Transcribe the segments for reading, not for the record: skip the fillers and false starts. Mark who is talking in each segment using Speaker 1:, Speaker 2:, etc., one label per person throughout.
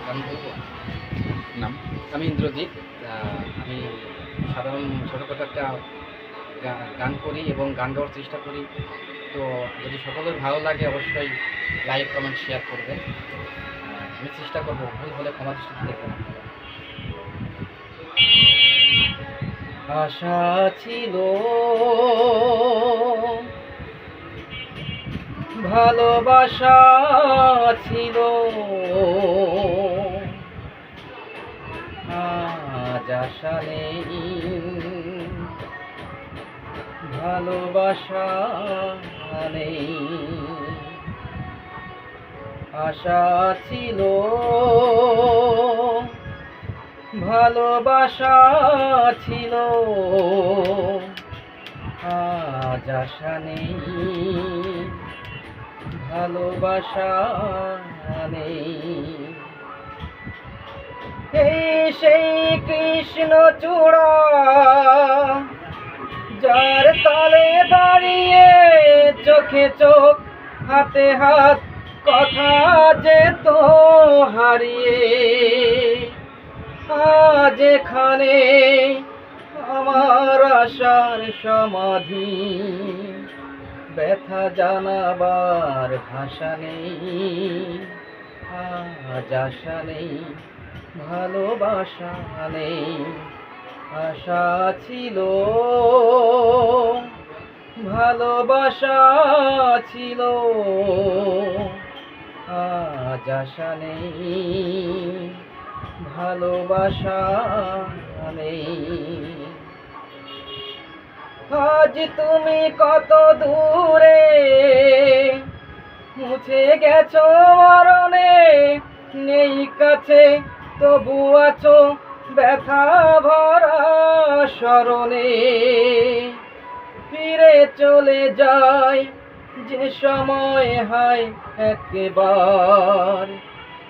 Speaker 1: গান বলবো।
Speaker 2: নাম?
Speaker 1: আমি ইন্দ্রজিৎ। আমি সাধারণ ছোটোখাটো একটা গান করি এবং গান গাওয়ার চেষ্টা করি। তো যদি সকলের ভালো লাগে অবশ্যই লাইক, কমেন্ট, শেয়ার করবেন। আমি চেষ্টা করবো, ভুল হলে ক্ষমা দৃষ্টিতে দেখবেন আপনারা। আশা ছিল, ভালোবাসা ছিল, আজ আশা নেই, ভালোবাসা নেই। আশা ছিল, ভালোবাসা ছিল, আজ আশা নেই, ভালোবাসা নেই। এই সেই কৃষ্ণ চূড়া, যার তালে দাঁড়িয়ে চোখে চোখ, হাতে হাত, কথা যেত হারিয়ে। আজ এখানে আমার আশার সমাধি, ব্যথা জানাবার ভাষা নেই। আজ আশা নেই, ভালোবাসা নেই। আশা ছিল, ভালোবাসা ছিল, আজ আশা নেই, ভালোবাসা নেই। আজ তুমি কত দূরে, মুছে গেছো মরণে, নেই কাছে তবু আছো ব্যথা ভরা স্মরণে। ফিরে চলে যায় যে সময় হয় একবার,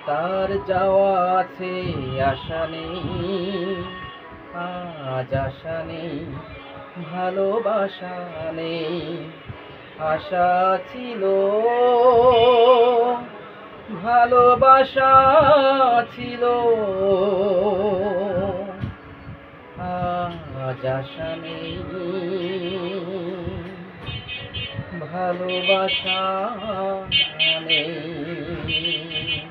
Speaker 1: তার যাওয়া আছে আশা নেই। আজ আশা নেই, ভালোবাসা নেই। আশা ছিল, ভালোবাসা ছিল, আজ আশা নেই, ভালোবাসা নেই।